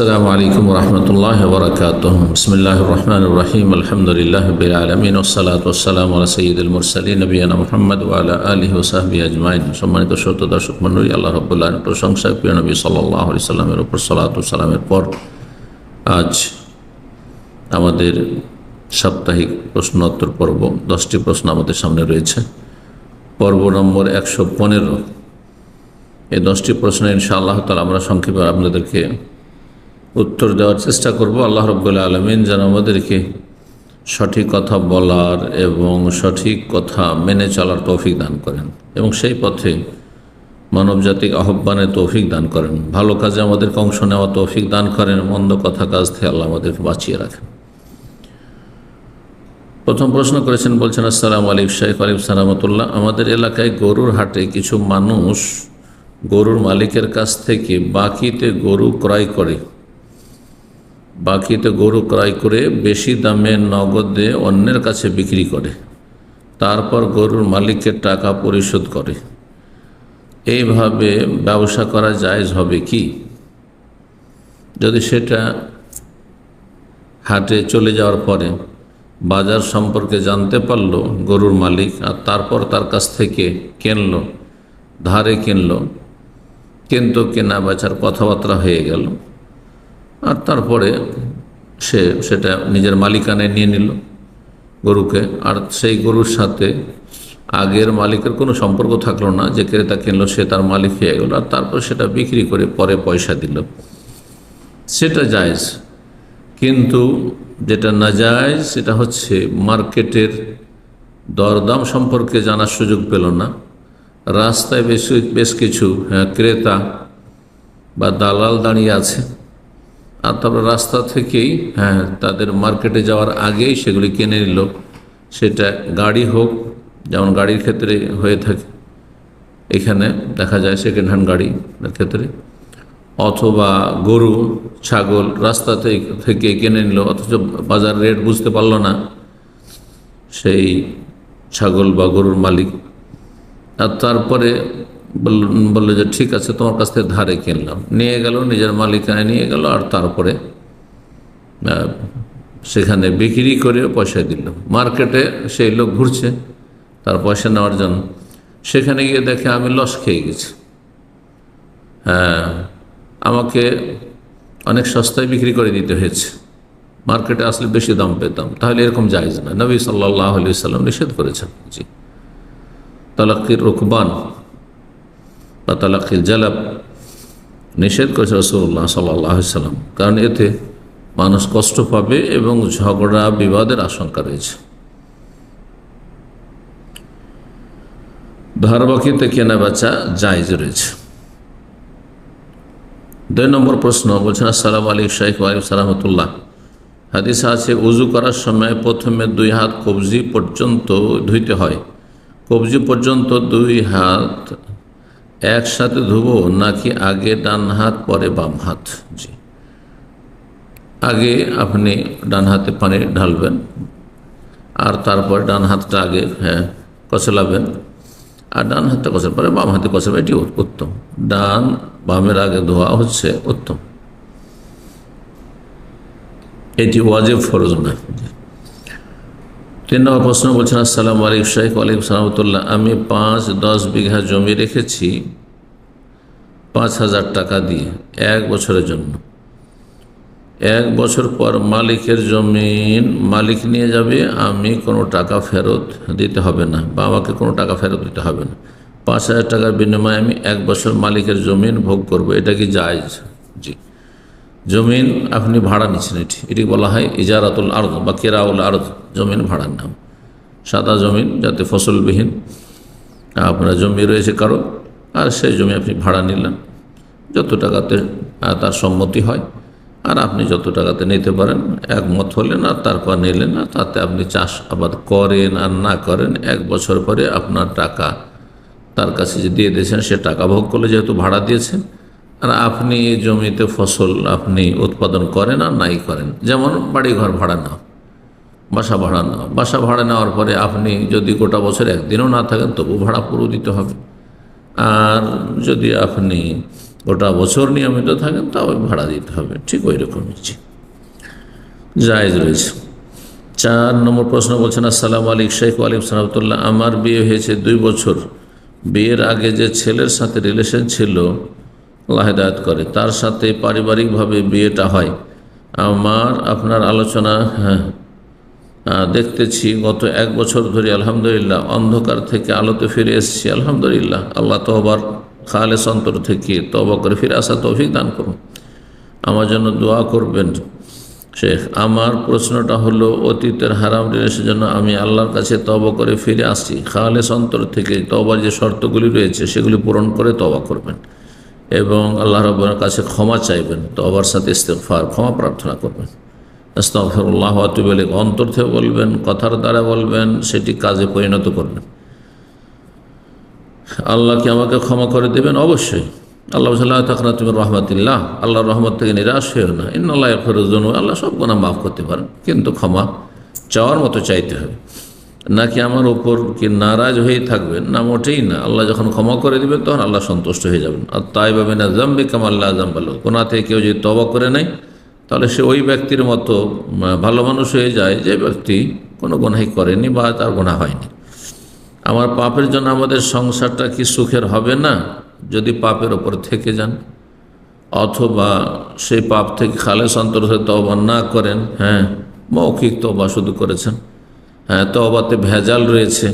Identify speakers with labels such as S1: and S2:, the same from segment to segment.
S1: السلام عليكم ورحمة الله وبركاته. بسم الله الرحمن الرحيم. الحمد لله رب العالمين والصلاة والسلام على سيد المرسلين نبينا محمد وعلى آله وصحبه أجمعين. সম্মানিত শ্রোতা দর্শক মণ্ডলী, আল্লাহ রাব্বুল আলামিনের প্রশংসা, প্রিয় নবী সাল্লাল্লাহু আলাইহি সাল্লামের উপর সালাত ও সালামের পর আজ আমাদের সাপ্তাহিক প্রশ্নোত্তর পর্ব 10টি প্রশ্ন আমাদের সামনে রয়েছে। পর্ব নম্বর 115। এই 10টি প্রশ্ন ইনশাআল্লাহ তাআলা আমরা সংক্ষেপে আপনাদেরকে উত্তর দেওয়ার চেষ্টা করব। আল্লাহ রাব্বুল আলামিন যেন আমাদেরকে সঠিক কথা বলার এবং সঠিক কথা মেনে চলার তৌফিক দান করেন এবং সেই পথে মানবজাতিক আহ্বানের তৌফিক দান করেন। ভালো কাজে আমাদেরকে অংশ নেওয়া তৌফিক দান করেন, মন্দ কথা কাজ থেকে আল্লাহ আমাদেরকে বাঁচিয়ে রাখেন। প্রথম প্রশ্ন করেছেন, বলছেন আসসালামু আলাইকুম শাইখ। ওয়ালাইকুম সালামতুল্লাহ। আমাদের এলাকায় গরুর হাটে কিছু মানুষ গরুর মালিকের কাছ থেকে বাকিতে গরু ক্রয় করে বেশি দামে নগদে অন্যের কাছে বিক্রি করে, তারপর গরুর মালিকের টাকা পরিশোধ করে। এইভাবে ব্যবসা করা জায়েজ হবে কি? যদি সেটা হাটে চলে যাওয়ার পরে বাজার সম্পর্কে জানতে পারলো গরুর মালিক, আর তারপর তার কাছ থেকে ধারে কিনলো, কিন্তু কেনা বেচার কথাবার্তা হয়ে গেল, আর তারপরে সেটা নিজের মালিকানায় নিয়ে নিল গরুকে, আর সেই গরুর সাথে আগের মালিকের কোনো সম্পর্ক থাকলো না, যে ক্রেতা কিনলো সে তার মালিক হয়ে গেল, আর তারপর সেটা বিক্রি করে পরে পয়সা দিল, সেটা জায়েজ। কিন্তু যেটা না জায়েজ সেটা হচ্ছে মার্কেটের দরদাম সম্পর্কে জানার সুযোগ পেল না, রাস্তায় বেশ কিছু ক্রেতা বা দালাল দাঁড়িয়ে আছে, আর তারপর রাস্তা থেকেই তাদের মার্কেটে যাওয়ার আগেই সেগুলি কিনে নিল। সেটা গাড়ি হোক, যেমন গাড়ির ক্ষেত্রে হয়ে থাকে, এখানে দেখা যায় সেকেন্ড হ্যান্ড গাড়ির ক্ষেত্রে, অথবা গরু ছাগল রাস্তা থেকে কিনে নিল, অথচ বাজার রেট বুঝতে পারল না সেই ছাগল বা গরুর মালিক, আর তারপরে বললো যে ঠিক আছে তোমার কাছ থেকে ধারে কিনলাম, নিয়ে গেল, নিজের মালিকানায় নিয়ে গেল, আর তারপরে সেখানে বিক্রি করে পয়সা দিল। মার্কেটে সেই লোক ঘুরছে তার পয়সা নেওয়ার জন্য, সেখানে গিয়ে দেখে আমি লস খেয়ে গেছি, আমাকে অনেক সস্তায় বিক্রি করে দিতে হয়েছে, মার্কেটে আসলে বেশি দাম পেতাম, তাহলে এরকম জায়েজ না। নবী সাল্লাল্লাহু আলাইহি ওয়াসাল্লাম নিষেধ করেছেন। জি, তালাকির রুকবান বা তালাকিল জালাব নিষেধ করেছে রাসূলুল্লাহ সাল্লাল্লাহু আলাইহি ওয়াসাল্লাম, কারণ এতে মানুষ কষ্ট পাবে এবং ঝগড়া বিবাদের আশঙ্কা রয়েছে। ধারবাকিতে কেনা বেচা জায়েজ রয়েছে। 2 নম্বর প্রশ্ন, বলছেন আসসালামু আলাইকুম শাইখ। ওয়ালাইকুম সালামতুল্লাহ। হাদিসে আছে ওযু করার সময় প্রথমে 2 হাত কবজি পর্যন্ত ধুইতে হয়, কবজি পর্যন্ত 2 হাত একসাথে ধুবো নাকি আগে ডান হাত পরে বাম হাত? জি, আগে আপনি ডান হাতে পানি ঢালবেন, আর তারপর ডান হাতটা আগে কচলাবেন, আর ডান হাতটা কষার পরে বাম হাতে কষাবে, এটি উত্তম। বামের আগে ধোয়া হচ্ছে উত্তম, এটি ওয়াজিব, ফরজ না। 3 নম্বর প্রশ্ন, বলছেন আসসালামু আলাইকুম শাইখ। ওয়ালাইকুম সালামতুল্লাহ। আমি 5-10 বিঘা জমি রেখেছি 5,000 টাকা দিয়ে 1 বছরের জন্য। 1 বছর পর মালিকের জমিন মালিক নিয়ে যাবে, আমি কোনো টাকা ফেরত দিতে হবে না, বা আমাকে কোনো টাকা ফেরত দিতে হবে না। 5,000 টাকার বিনিময়ে আমি 1 বছর মালিকের জমিন ভোগ করব, এটা কি জায়েজ? জি, জমিন আপনি ভাড়া নিচ্ছেন, এটি বলা হয় ইজারাতুল আরদ বা কিরাউল আরদ, জমিন ভাড়ার নাম। সাদা জমিন, যাতে ফসলবিহীন আপনার জমি রয়েছে কারো, আর সেই জমি আপনি ভাড়া নিলেন, যত টাকাতে তার সম্মতি হয়, আর আপনি যত টাকাতে নিতে পারেন একমত হলেন, আর তারপর নিলেন, আর তাতে আপনি চাষ আবাদ করেন আর না করেন, 1 বছর পরে আপনার টাকা তার কাছে যে দিয়ে দিয়েছেন সে টাকা ভোগ করলে, যেহেতু ভাড়া দিয়েছেন, আর আপনি জমিতে ফসল আপনি উৎপাদন করেন আর নাই করেন। যেমন বাড়িঘর ভাড়া নেওয়া, বাসা ভাড়া নেওয়ার পরে আপনি যদি গোটা বছর একদিনও না থাকেন তবু ভাড়া পুরো দিতে হবে, আর যদি আপনি গোটা বছর নিয়মিত থাকেন তবে ভাড়া দিতে হবে, ঠিক ওই রকমই জায়েজ রয়েছে। 4 নম্বর প্রশ্ন বলছেন, আসসালামু আলাইকুম শেখ। ওয়ালাইকুম সালামতুল্লাহ। আমার বিয়ে হয়েছে 2 বছর। বিয়ের আগে যে ছেলের সাথে রিলেশন ছিল, আল্লাহ হেদায়েত করে, তার সাথে পারিবারিকভাবে বিয়েটা হয়। আপনার আলোচনা দেখতেছি গত 1 বছর ধরে আলহামদুলিল্লাহ অন্ধকার থেকে আলোতে ফিরে এসেছি, আলহামদুলিল্লাহ। আল্লাহ তওবার খালেস অন্তর থেকে তওবা করে ফিরে আসা তৌফিক দান করুন। আমার জন্য দোয়া করবেন শেখ। আমার প্রশ্নটা হলো, অতীতের হারাম রিলেশনের জন্য আমি আল্লাহর কাছে তওবা করে ফিরে আসছি, খালেস অন্তর থেকে তওবার যে শর্তগুলি রয়েছে সেগুলি পূরণ করে তওবা করবেন এবং আল্লাহ রাব্বুল কাছে ক্ষমা চাইবেন, তওবার সাথে ইস্তিগফার, ক্ষমা প্রার্থনা করবেন। আস্তাগফিরুল্লাহ ওয়া আতুবু ইলাইহি অন্তর থেকে বলবেন, কথার দ্বারা বলবেন, সেটি কাজে পরিণত করবেন। আল্লাহ কি আমাকে ক্ষমা করে দেবেন? অবশ্যই। আল্লাহ লা তাকনাতু মির রাহমাতিল্লাহ, আল্লাহর রহমত থেকে নিরাশ হয়েও না। ইন্নাল্লাহা ইয়াগফিরুয যুনুব, আল্লাহ সব গুনাহ মাফ করতে পারেন, কিন্তু ক্ষমা চাওয়ার মতো চাইতে হবে। নাকি আমার উপর কি নারাজ হয়ে থাকবেন? না, মোটেই না। আল্লাহ যখন ক্ষমা করে দিবেন তখন আল্লাহ সন্তুষ্ট হয়ে যাবেন। আর তাইবা মিনা যামবি কামা লা যামবা লাহু, গুনাহ থেকে কেউ যদি তওবা করে নেয় তাহলে সে ওই ব্যক্তির মতো ভালো মানুষ হয়ে যায় যে ব্যক্তি কোনো গুনাহই করেনি বা তার গুনাহ হয়নি। আমার পাপের জন্য আমাদের সংসারটা কি সুখের হবে না যদি পাপের ওপর থেকে যান, অথবা সেই পাপ থেকে খালেস অন্তর হয়ে তওবা না করেন? মৌখিক তওবা শুধু করেছেন, তওবাতে ভেজাল রয়েছে।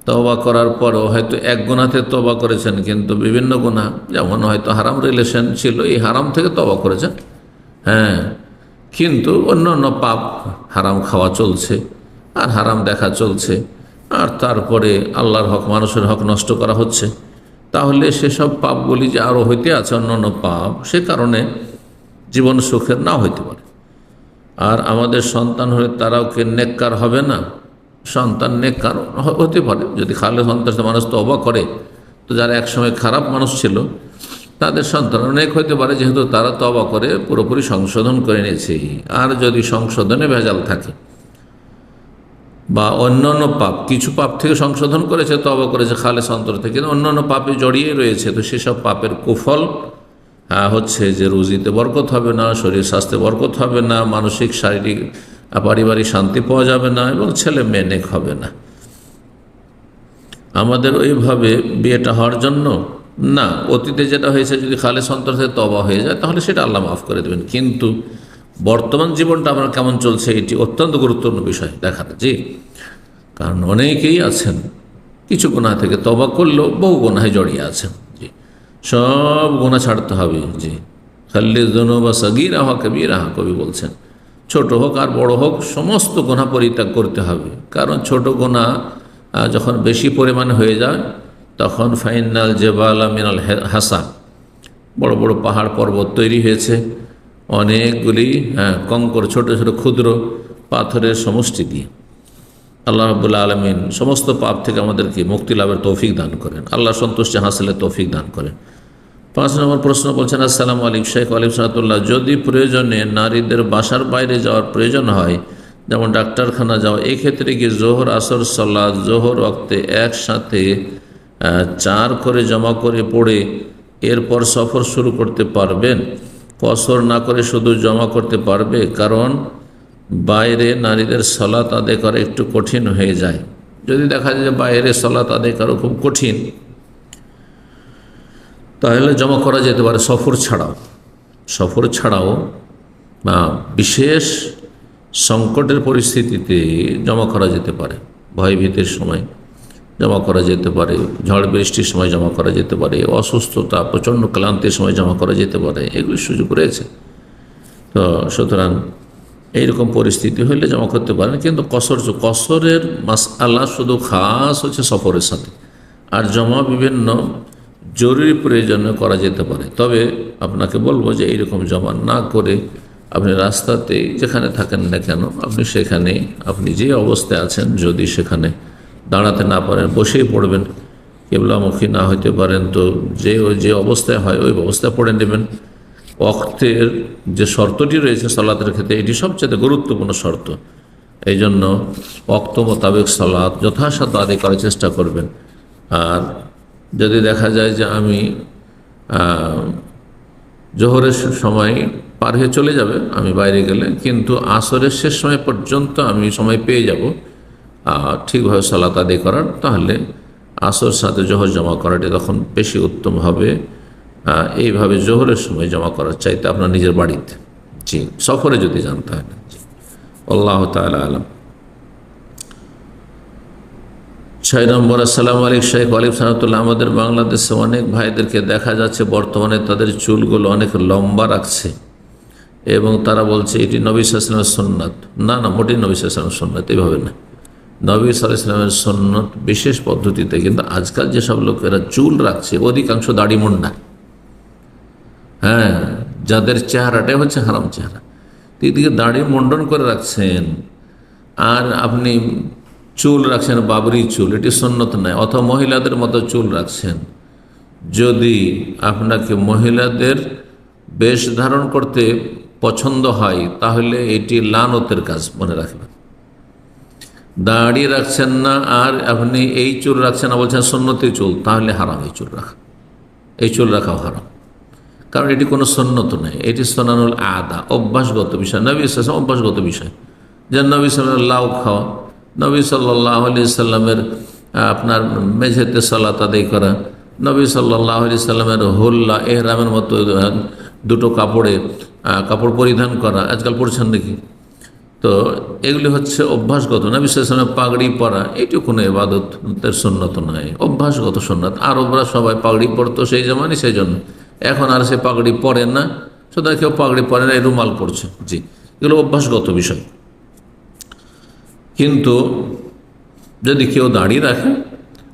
S1: তওবা করার পরও হয়তো এক গুনাহতে তওবা করেছেন, কিন্তু বিভিন্ন গুনাহ, যেমন হয়তো হারাম রিলেশন ছিল, এই হারাম থেকে তওবা করেছেন, কিন্তু অন্য অন্য পাপ, হারাম খাওয়া চলছে আর হারাম দেখা চলছে, আর তারপরে আল্লাহর হক, মানুষের হক নষ্ট করা হচ্ছে, তাহলে সেসব পাপগুলি যে আরও হইতে আছে অন্য অন্য পাপ, সে কারণে জীবন সুখের নাও হইতে পারে। আর আমাদের সন্তান হলে তারাও কি নেককার হবে না? সন্তান নেককার হতে পারে যদি খালেস অন্তর মানুষ তওবা করে। তো যারা একসময় খারাপ মানুষ ছিল তাদের সন্তান অনেক হইতে পারে, যেহেতু তারা তওবা করে পুরোপুরি সংশোধন করে নিয়েছে। আর যদি সংশোধনে ভেজাল থাকে বা অন্যান্য পাপ, কিছু পাপ থেকে সংশোধন করেছে, তওবা করেছে খালেস অন্তর থেকে, অন্যান্য পাপে জড়িয়ে রয়েছে, তো সেসব পাপের কুফল হচ্ছে যে রুজিতে বরকত হবে না, শরীর স্বাস্থ্যে বরকত হবে না, মানসিক শারীরিক পারিবারিক শান্তি পাওয়া যাবে না, এবং ছেলে মেয়ে নেক হবে না। আমাদের ওইভাবে বিয়েটা হওয়ার জন্য না, অতীতে যেটা হয়েছে যদি খালেস অন্তর থেকে তওবা হয়ে যায় তাহলে সেটা আল্লাহ মাফ করে দেবেন। কিন্তু বর্তমান জীবনটা আপনার কেমন চলছে এটি অত্যন্ত গুরুত্বপূর্ণ বিষয় দেখাতে। জি, কারণ অনেকেই আছেন কিছু গুনাহ থেকে তওবা করলেও বহু গুনাহে জড়িয়ে আছেন। জি, সব গুনাহ ছাড়তে হবে। জি, খাল্লি যুনুবা সাগীরাহা কাবীরাহা, কবি বলছেন, ছোট হোক আর বড় হোক সমস্ত গুনাহ পরিত্যাগ করতে হবে। কারণ ছোট গুনাহ যখন বেশি পরিমাণে হয়ে যায় তখন ফাইনাল জেবালা মিনাল হাসা, বড় বড় পাহাড় পর্বত তৈরি হয়েছে, অনেকগুলি কঙ্কর, ছোট ছোট ক্ষুদ্র পাথরের সমষ্টি দিয়ে। আল্লাহ রাব্বুল আলামিন সমস্ত পাপ থেকে আমাদেরকে মুক্তি লাভের তৌফিক দান করেন, আল্লাহ সন্তুষ্টি হাসিলের তৌফিক দান করেন। 5 নম্বর প্রশ্ন বলছেন, আসসালামু আলাইকুম শেখ। ওয়ালাইকুম সালাতুল্লাহ। যদি প্রয়োজনে নারীদের বাসার বাইরে যাওয়ার প্রয়োজন হয়, যেমন ডাক্তারখানা যাওয়া, এক্ষেত্রে কি জোহর আসর সালাত জোহর ওয়াক্তে একসাথে 4 করে জমা করে পড়ে এরপর সফর শুরু করতে পারবেন? কসর না করে শুধু জমা করতে পারবে? কারণ বাইরে নারীদের সালাত আদায় করা একটু কঠিন হয়ে যায়। যদি দেখা যায় যে বাইরে সালাত আদায় করা খুব কঠিন, তাহলে জমা করা যেতে পারে সফর ছাড়াও বা বিশেষ সংকটের পরিস্থিতিতে জমা করা যেতে পারে। ভয় ভীতির সময় জমা করা যেতে পারে, ঝড় বৃষ্টির সময় জমা করা যেতে পারে, অসুস্থতা প্রচণ্ড ক্লান্তির সময় জমা করা যেতে পারে, এগুলির সুযোগ রয়েছে। তো সুতরাং এইরকম পরিস্থিতি হলে জমা করতে পারেন। কিন্তু কসরের মাসআলা শুধু খাস হচ্ছে সফরের সাথে, আর জমা বিভিন্ন জরুরি প্রয়োজনে করা যেতে পারে। তবে আপনাকে বলবো যে এইরকম জমা না করে আপনি রাস্তাতে যেখানে থাকেন না কেন, আপনি সেখানে, আপনি যে অবস্থায় আছেন, যদি সেখানে দাঁড়াতে না পারেন বসেই পড়বেন, কিবলামুখী না হইতে পারেন তো যে অবস্থায় হয় ওই অবস্থায় পড়ে নেবেন। ওয়াক্তের যে শর্তটি রয়েছে সালাতের ক্ষেত্রে, এটি সবচেয়ে গুরুত্বপূর্ণ শর্ত। এই জন্য ওয়াক্ত মোতাবেক সালাত যথাসাধ্য আদায় করার চেষ্টা করবেন। আর যদি দেখা যায় যে আমি জোহরের সময় পার হয়ে চলে যাবে আমি বাইরে গেলে, কিন্তু আসরের শেষ সময় পর্যন্ত আমি সময় পেয়ে যাব ঠিকভাবে সালাত আদায় করার, তাহলে আসর সাথে জোহর জমা করাটি তখন বেশি উত্তম হবে এইভাবে জোহরের সময় জমা করার চাইতে আপনার নিজের বাড়িতে। জি, সফরে যদি জানতে হয়। আল্লাহ তাআলা আলাম। 6 নম্বর, আসসালামু আলাইকুম শেখ। ওয়ালাইকুম সালাম। আমাদের বাংলাদেশে অনেক ভাইদেরকে দেখা যাচ্ছে বর্তমানে তাদের চুলগুলো অনেক লম্বা রাখছে এবং তারা বলছে এটি নবী সাল্লাল্লাহু আলাইহি ওয়াসাল্লামের সুন্নাত। না, মোটেই নবী সাল্লাল্লাহু আলাইহি ওয়াসাল্লামের সুন্নাত এইভাবে না। নবী সাল্লাল্লাহু আলাইহি ওয়াসাল্লামের সুন্নাত বিশেষ পদ্ধতিতে, কিন্তু আজকাল যেসব লোকেরা চুল রাখছে অধিকাংশ দাড়ি মুন্ডা। হ্যাঁ, যাদের চেহারাটাই হচ্ছে হারাম চেহারা, দিদিকে দাড়ি মুন্ডন করে রাখছেন আর আপনি চুল রাখছেন বাবরি চুল, এটি সুন্নত নয়। অথবা মহিলাদের মতো চুল রাখছেন। যদি আপনাকে মহিলাদের বেশ ধারণ করতে পছন্দ হয় তাহলে এটি লানতের কাজ, মনে রাখবেন। দাড়ি রাখছেন না আর আপনি এই চুল রাখছেন না, বলছেন সুন্নতি চুল, তাহলে হারাম এই চুল রাখা। এই চুল রাখাও হারাম, কারণ এটি কোনো সুন্নত নয়, এটি সুনানুল আদা, অভ্যাসগত বিষয়। নবী সাল্লাল্লাহু আলাইহি ওয়াসাল্লাম অভ্যাসগত বিষয়, যে নবী সাল্লাল্লাহু আলাইহি ওয়াসাল্লাম লাউ খাওয়া, নবী সাল্লাল্লাহু আলাইহি ওয়াসাল্লামের আপনার মেঝেতে সালাত আদায় করা, নবী সাল্লাল্লাহু আলাইহি ওয়াসাল্লামের হুল্লা এহরামের মতো দুটো কাপড় পরিধান করা, আজকাল পড়ছেন নাকি? তো এগুলি হচ্ছে অভ্যাসগত। নবী সাল্লাল্লাহু আলাইহি ওয়াসাল্লাম পাগড়ি পরা, এটি কোনো ইবাদতের সুন্নত নয়, অভ্যাসগত সুন্নাত। আরবরা সবাই পাগড়ি পরতো সেই জমানে, সেই জন্য এখন আর সে পাগড়ি পরে না, সুতরাং কেউ পাগড়ি পরে না, এই রুমাল পড়ছে। জি, এগুলো অভ্যাসগত বিষয়। কিন্তু যদি কেউ দাড়ি রাখে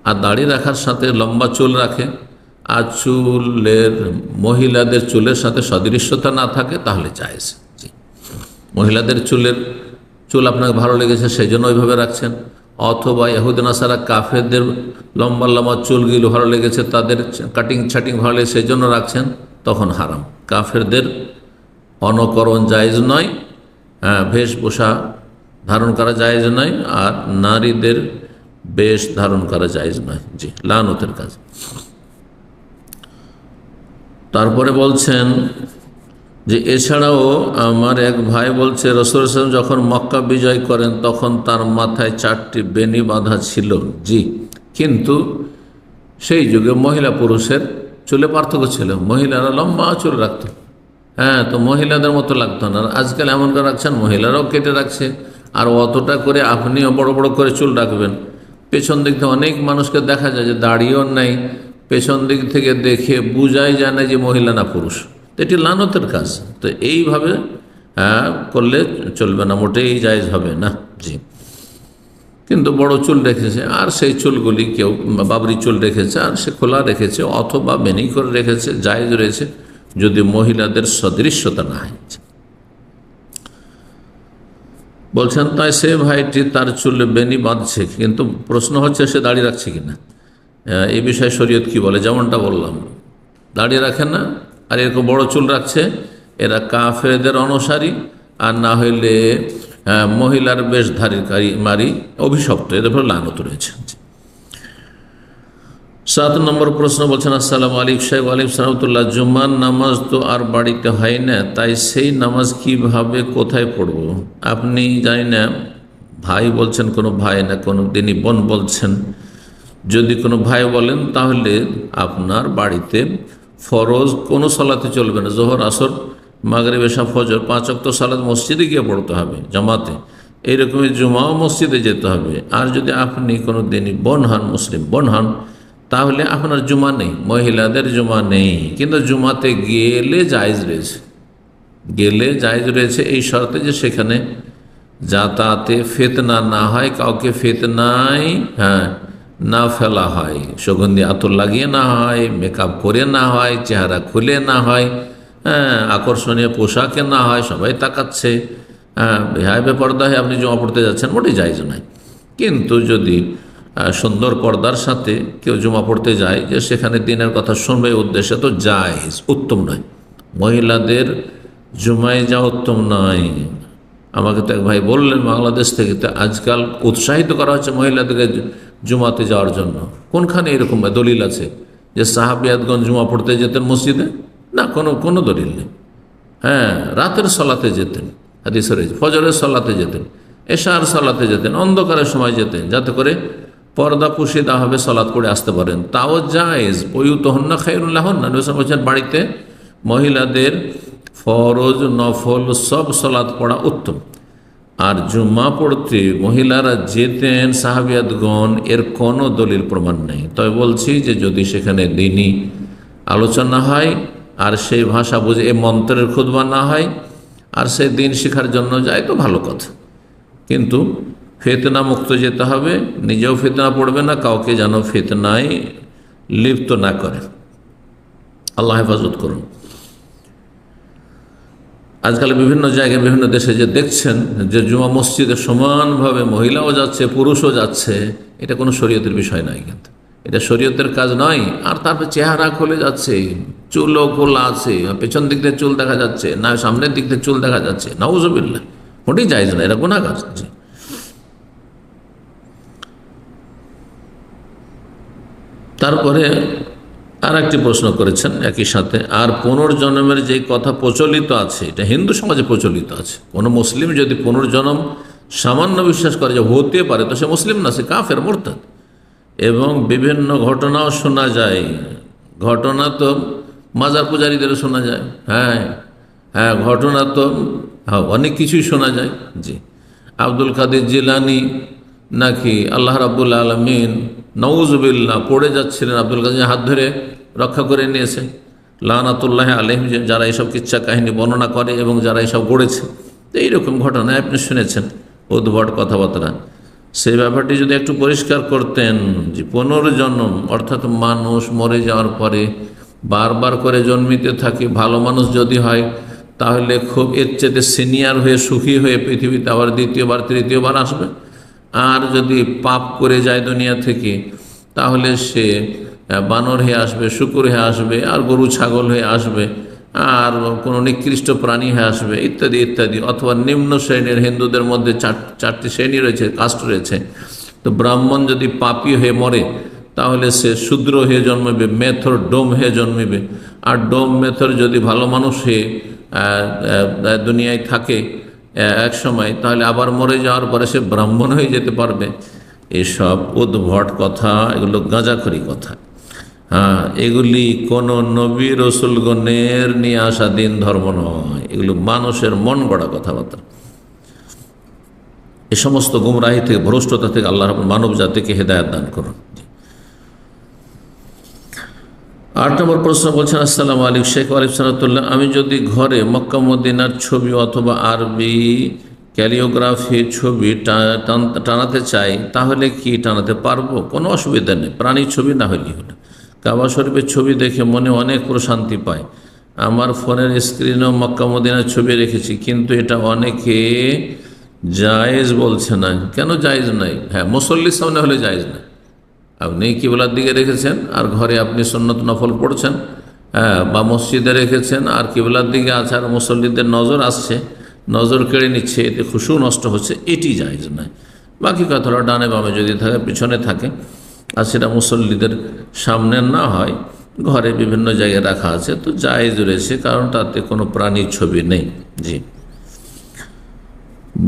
S1: আর দাড়ি রাখার সাথে লম্বা চুল রাখে আর চুলের মহিলাদের চুলের সাথে সদৃশ্যতা না থাকে তাহলে জায়েজ। জি, মহিলাদের চুল আপনাকে ভালো লেগেছে সেই জন্য ওইভাবে রাখছেন, অথবা ইহুদি নাসারা কাফেরদের লম্বা লম্বা চুলগুলো ভালো লেগেছে, তাদের কাটিং ছাটিং ভালো লেগেছে সেই জন্য রাখছেন, তখন হারাম। কাফেরদের অনুকরণ জায়েজ নয়, বেশভূষা ধারণ করা জায়েজ নয়, আর নারীদের বেশ ধারণ করা জায়েজ নয়। জি, লানতের কাজ। তারপরে বলছেন যে এছাড়াও আমার এক ভাই বলছে রাসূল সাল্লাল্লাহু আলাইহি ওয়াসাল্লাম যখন মক্কা বিজয় করেন তখন তার মাথায় 4টি বেনি বাঁধা ছিল। জি, কিন্তু সেই যুগে মহিলা পুরুষের চুলে পার্থক্য ছিল, মহিলারা লম্বা চুল রাখত। হ্যাঁ, তো মহিলাদের মতো লাগতো না। আজকাল এমন করে রাখছেন, মহিলারাও কেটে রাখছে, আর অতটা করে আপনিও বড় বড় করে চুল রাখবেন। পেছন দিক থেকে অনেক মানুষকে দেখা যায় যে দাড়িও নাই, পেছন দিক থেকে দেখে বোঝাই যায় না যে মহিলা না পুরুষ। তো এটি লানতের কাজ। তো এইভাবে করলে চলবে না, মোটেই জায়েজ হবে না। জি, কিন্তু বড় চুল রেখেছে আর সেই চুলগুলি কেউ বাবরি চুল রেখেছে আর সে খোলা রেখেছে অথবা বেনি করে রেখেছে, জায়েজ রয়েছে যদি মহিলাদের সদৃশ্যতা না হয়। বলছেন তাই সে ভাইটি তার চুলে বেনি বাঁধছে, কিন্তু প্রশ্ন হচ্ছে সে দাড়ি রাখছে কিনা, এই বিষয়ে শরীয়ত কি বলে। যেমনটা বললাম, দাড়ি রাখে না আর এরকম বড় চুল রাখছে, এরা কাফেরদের অনুসারী, আর না হইলে মহিলার বেশধারীকারী মারি অভিশপ্ত, এদের উপর লানত রয়েছে। 7 নম্বর প্রশ্ন বলছেন আসসালামু আলাইকুম শেখ। ওয়ালাইকুম সালাম। জুমার নামাজ তো আর বাড়িতে হয় না, তাই সেই নামাজ কিভাবে কোথায় পড়ব? আপনি জানি না ভাই বলছেন, কোনো ভাই না কোনো দিনই বোন বলছেন। যদি কোনো ভাই বলেন তাহলে আপনার বাড়িতে ফরজ কোনো সালাতে চলবে না, জোহর আসর মাগরিব এশা ফজর 5 ওয়াক্ত সালাত মসজিদে গিয়ে পড়তে হবে জামাতে, এইরকমই জুমাও মসজিদে যেতে হবে। আর যদি আপনি কোনো দিনই বোন হন, মুসলিম বোন হন, তাহলে আপনার জুমা নেই, মহিলাদের জুমা নেই, কিন্তু জুমাতে গেলে জায়েজ রয়েছে, এই শর্তে যে সেখানে যাতায়াতে ফিতনা না হয়, কাউকে ফিতনায় না ফেলা হয়, সুগন্ধি আতর লাগিয়ে না হয়, মেকআপ করে না হয়, চেহারা খুলে না হয়, আকর্ষণীয় পোশাকে না হয়, সবাই তাকাচ্ছে, বেহায় বেপর্দা হয়ে আপনি জমা পড়তে যাচ্ছেন, মোটেই জায়েজ নয়। কিন্তু যদি সুন্দর পর্দার সাথে কেউ জমা পড়তে যায়, যে সেখানে দিনের কথা শুনবে উদ্দেশ্যে, তো জায়েজ, উত্তম নয়। মহিলাদের জুমায় যাওয়া উত্তম নয়। আমাকে তো এক ভাই বললেন বাংলাদেশ থেকে, তো আজকাল উৎসাহিত করা হচ্ছে মহিলাদেরকে জুমাতে যাওয়ার জন্য। কোনখানে এরকম দলিল আছে যে সাহাবিয়াতগণ জুমা পড়তে যেতেন মসজিদে? না, কোনো দলিল নেই। হ্যাঁ, রাতের সলাতে যেতেন, হাদিসে রয়েছে, ফজরের সলাতে যেতেন, এশার সলাতে যেতেন, অন্ধকারের সময় যেতেন, যাতে করে পর্দা পুশিদা হবে, সলাৎ করে আসতে পারেন। তাও জায়েজ। পয়ুতহন্না খায়রুল্লাহন্না, নবী সাল্লাল্লাহু আলাইহি ওয়াসাল্লাম বলছেন বাড়িতে মহিলাদের ফরজ নফল সব সলাৎ পড়া উত্তম। আর জুম্মা পড়তে মহিলারা যেতেন সাহাবিয়াতগণ, এর কোনো দলিল প্রমাণ নেই। তবে বলছি যে যদি সেখানে দ্বীনি আলোচনা হয় আর সেই ভাষা বুঝে এ মন্ত্রের খুতবা না হয় আর সে দিন শেখার জন্য যায় তো ভালো কথা, কিন্তু ফিতনা মুক্ত যেতে হবে, নিজেও ফিতনা পড়বে না, কাউকে যেন ফিতনায় লিপ্ত না করে। আল্লাহ হেফাজত করুন। আজকাল বিভিন্ন জায়গায় বিভিন্ন দেশে যে দেখছেন যে জুমা মসজিদে সমানভাবে মহিলাও যাচ্ছে পুরুষও যাচ্ছে, এটা কোনো শরীয়তের বিষয় নয়, কিন্তু এটা শরীয়তের কাজ নয়। আর তারপর চেহারা খুলে যাচ্ছে, চুলও খোলা আছে, পেছন দিক থেকে চুল দেখা যাচ্ছে না, সামনের দিক থেকে চুল দেখা যাচ্ছে, নাউজুবিল্লাহ, মোটেই জায়েজ না, এটা গুনাহ কাজ। তারপরে আর একটি প্রশ্ন করেছেন একই সাথে, আর পুনর্জন্মের যে কথা প্রচলিত আছে, এটা হিন্দু সমাজে প্রচলিত আছে। কোনো মুসলিম যদি পুনর্জন্ম সামান্য বিশ্বাস করে যে হতে পারে, তো সে মুসলিম না, সে কাফের, মুরতাদ। এবং বিভিন্ন ঘটনাও শোনা যায়, ঘটনা তো মাজার পূজারীদেরও শোনা যায়। হ্যাঁ হ্যাঁ, ঘটনা তো অনেক কিছুই শোনা যায়। জি, আব্দুল কাদের জিলানী নাকি আল্লাহ রাব্বুল আলামিন নাউজুবিল্লাহ পড়ে যাচ্ছিলেন, আব্দুল কাদের হাত ধরে রক্ষা করে নিয়েছে, লানাতুল্লাহ আলাইহিম, যারা এইসব কিচ্ছা কাহিনী বর্ণনা করে এবং যারা এইসব গড়েছে। তো এইরকম ঘটনা আপনি শুনেছেন, উদ্ভট কথাবার্তা। সেই ব্যাপারটি যদি একটু পরিষ্কার করতেন যে পুনর্জন্ম অর্থাৎ মানুষ মরে যাওয়ার পরে বারবার করে জন্মিতে থাকে, ভালো মানুষ যদি হয় তাহলে খুব এর চেয়ে সিনিয়র হয়ে সুখী হয়ে পৃথিবীতে আবার দ্বিতীয়বার তৃতীয়বার আসবে। আর যদি পাপ করে যায় দুনিয়া থেকে, তাহলে সে বানর হয়ে আসবে, শুকুর হয়ে আসবে, আর গরু ছাগল হয়ে আসবে, আর কোনো নিকৃষ্ট প্রাণী হয়ে আসবে, ইত্যাদি ইত্যাদি। অথবা নিম্ন শ্রেণীর, হিন্দুদের মধ্যে চারটি শ্রেণী রয়েছে, কাস্ট রয়েছে। তো ব্রাহ্মণ যদি পাপী হয়ে মরে তাহলে সে শূদ্র হয়ে জন্মবে, মেথর ডোম হয়ে জন্মবে। আর ডোম মেথর যদি ভালো মানুষ হয়ে দুনিয়ায় থাকে এক সময়, তাহলে আবার মরে যাওয়ার পরে সে ব্রাহ্মণ হয়ে যেতে পারবে। এসব উদ্ভট কথা, এগুলো গাঁজাখড়ি কথা। হ্যাঁ, এগুলি কোনো নবী রসুলগণের নিয়ে আসা দিন ধর্ম নয়, এগুলো মানুষের মন গড়া কথাবার্তা। এ সমস্ত গুমরাহি থেকে, ভ্রষ্টতা থেকে আল্লাহ মানব জাতিকে হেদায়েত দান করুন। 8 নম্বর প্রশ্ন বলছেন, আসসালামু আলাইকুম শেখ ওয়ালিকুম সালাতুল্লাহ, আমি যদি ঘরে মক্কা মদিনার ছবি অথবা আরবি ক্যালিওগ্রাফির ছবি টানাতে চাই, তাহলে কি টানাতে পারবো? কোনো অসুবিধা নেই, প্রাণীর ছবি না হলেই হলো। কাবা শরীফের ছবি দেখে মনে অনেক প্রশান্তি পায়। আমার ফোনের স্ক্রিনেও মক্কা মদিনার ছবি রেখেছি, কিন্তু এটা অনেকে জায়েজ বলছে না। কেন জায়েজ নাই? হ্যাঁ, মুসল্লির সামনে হলে জায়েজ না। আপনি কিবলার দিকে রেখেছেন আর ঘরে আপনি সুন্নত নফল পড়ছেন, হ্যাঁ, বা মসজিদে রেখেছেন আর কিবলার দিকে আছে, আর মুসল্লিদের নজর আসছে, নজর কেড়ে নিচ্ছে, এতে খুশু নষ্ট হচ্ছে, এটি জায়েজ নয়। বাকি কথাটা ডানে বামে যদি থাকে, পিছনে থাকে, আর সেটা মুসল্লিদের সামনে না হয়, ঘরে বিভিন্ন জায়গায় রাখা আছে, তো জায়েজ রয়েছে, কারণ তাতে কোনো প্রাণীর ছবি নেই। জি,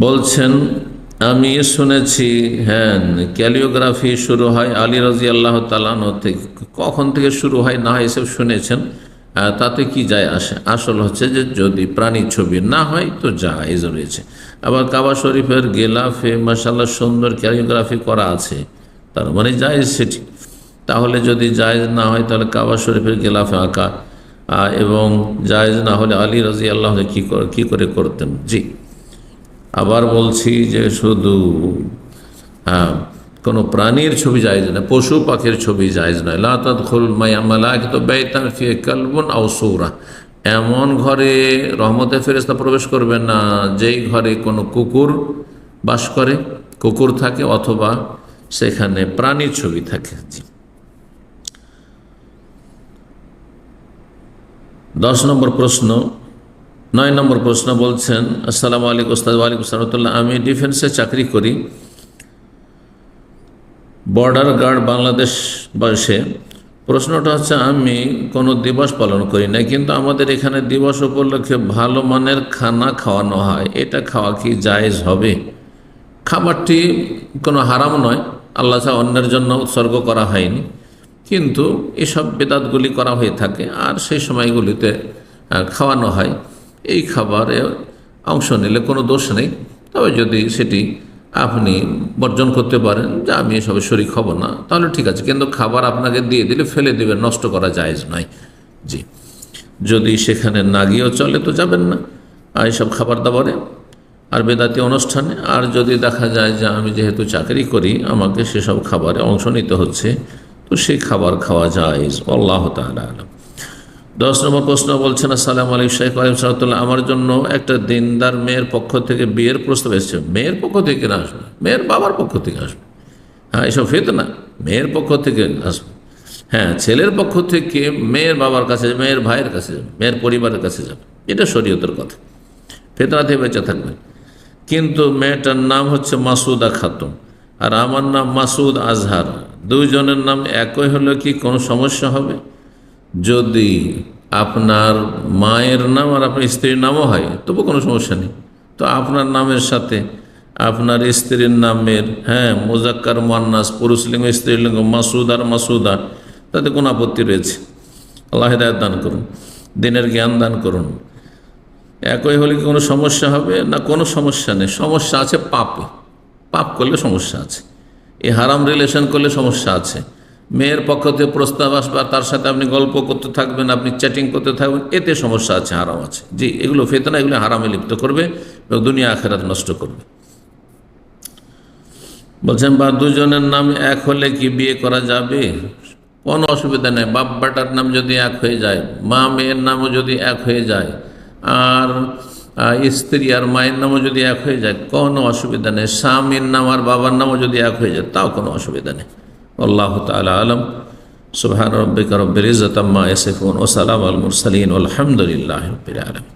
S1: বলছেন আমি শুনেছি, হ্যাঁ, ক্যালিওগ্রাফি শুরু হয় আলী রাদিয়াল্লাহু তাআলা থেকে। কখন থেকে শুরু হয় না হয় এসব শুনেছেন, তাতে কি যায় আসে? আসল হচ্ছে যে যদি প্রাণীর ছবি না হয় তো জায়েজ রয়েছে। আবার কাবা শরীফের গেলাফে মাশাআল্লাহ সুন্দর ক্যালিওগ্রাফি করা আছে, তার মানে জায়েজ সেটি। তাহলে যদি জায়েজ না হয় তাহলে কাবা শরীফের গেলাফে আঁকা, এবং জায়েজ না হলে আলী রাদিয়াল্লাহু কি করে করতেন। জি, আবার বলছি যে শুধু কোনো প্রাণীর ছবি জায়েজ না, পশু পাখির ছবি জায়েজ নয়। লা তাদখুলুল মালাইকাতু বাইতান ফিহি কালবুন আও সূরা, এমন ঘরে রহমতের ফেরেশতা প্রবেশ করবে না যেই ঘরে কোনো কুকুর বাস করে, কুকুর থাকে, অথবা সেখানে প্রাণীর ছবি থাকে। জি, 10 নম্বর প্রশ্ন, 9 নম্বর প্রশ্ন বলছেন, আসসালামু আলাইকুম ওস্তাদ। ওয়ালাইকুম সালাম। আমি ডিফেন্সে চাকরি করি, বর্ডার গার্ড বাংলাদেশ বয়সে প্রশ্নটা হচ্ছে, আমি কোনো দিবস পালন করি না, কিন্তু আমাদের এখানে দিবস উপলক্ষে ভালো মানের খানা খাওয়ানো হয়, এটা খাওয়া কি জায়েজ হবে? খাবারটি কোনো হারাম নয়, আল্লাহ ছাড়া অন্যের জন্য উৎসর্গ করা হয়নি, কিন্তু এসব বেদাতগুলি করা হয়ে থাকে আর সেই সময়গুলিতে খাওয়ানো হয়। এই খাবারে অংশ নিলে কোনো দোষ নেই, তবে যদি সেটি আপনি বর্জন করতে পারেন যে আমি এসবে শরীক হব না, তাহলে ঠিক আছে, কিন্তু খাবার আপনাকে দিয়ে দিলে ফেলে দেবে, নষ্ট করা জায়েজ নয়। জি, যদি সেখানে না গিয়েও চলে তো যাবেন না এইসব খাবার দাবারে আর বেদাতি অনুষ্ঠানে। আর যদি দেখা যায় যে আমি যেহেতু চাকরি করি, আমাকে সেসব খাবারে অংশ নিতে হচ্ছে, তো সেই খাবার খাওয়া জায়েজ। আল্লাহ তাআলা আলাম। 10 নম্বর প্রশ্ন বলছেন, আসসালামু আলাইকুম শেখ রাহমাতুল্লাহ, আমার জন্য একটা দিনদার মেয়ের পক্ষ থেকে বিয়ের প্রস্তাব এসেছে। মেয়ের পক্ষ থেকে না আসবে, মেয়ের বাবার পক্ষ থেকে আসবে। হ্যাঁ, এসব ফিতনা, মেয়ের পক্ষ থেকে আসবে। হ্যাঁ, ছেলের পক্ষ থেকে মেয়ের বাবার কাছে, মেয়ের ভাইয়ের কাছে যাবে, মেয়ের পরিবারের কাছে যাবে, এটা শরীয়তের কথা, ফিতনা থেকে বেঁচে থাকবে। কিন্তু মেয়েটার নাম হচ্ছে মাসুদা খাতুন আর আমার নাম মাসুদ আজহার, দুইজনের নাম একই হলে কি কোনো সমস্যা হবে? যদি আপনার মায়ের নাম আর আপনার স্ত্রীর নামও হয় তবু কোনো সমস্যা নেই। তো আপনার নামের সাথে আপনার স্ত্রীর নামের মুজাক্কার মুয়ান্নাস পুরুষলিঙ্গ স্ত্রীলিঙ্গ মাসুদ আর মাসুদা, তাতে কোনো আপত্তি রয়েছে? আল্লাহ হিদায়াত দান করুন, দিনের জ্ঞান দান করুন। একই হলে কি কোনো সমস্যা হবে? না, কোনো সমস্যা নেই। সমস্যা আছে পাপে, পাপ করলে সমস্যা আছে, এই হারাম রিলেশন করলে সমস্যা আছে। মেয়ের পক্ষ থেকে প্রস্তাব আসবে, তার সাথে আপনি গল্প করতে থাকবেন, আপনি চ্যাটিং করতে থাকবেন, এতে সমস্যা আছে, হারাম আছে। জি, এগুলো ফিতনা, এগুলো হারামে লিপ্ত করবে এবং দুনিয়া আখিরাত নষ্ট করবে। বলছেন, বা দুজনের নাম এক হলে কি বিয়ে করা যাবে? কোনো অসুবিধা নেই। বাপ বেটার নাম যদি এক হয়ে যায়, মা মেয়ের নামও যদি এক হয়ে যায়, আর স্ত্রী আর মায়ের নামও যদি এক হয়ে যায়, কোনো অসুবিধা নেই। স্বামীর নাম আর বাবার নামও যদি এক হয়ে যায়, তাও কোনো অসুবিধা নেই। আল্লাহ তাআলা আলাম। সুবহান রাব্বিকা রব্বিল ইজ্জাতি আম্মা ইয়াসিফুন ওয়া সালামুল মুরসালিন ওয়া আলহামদুলিল্লাহি রাব্বিল আলামিন।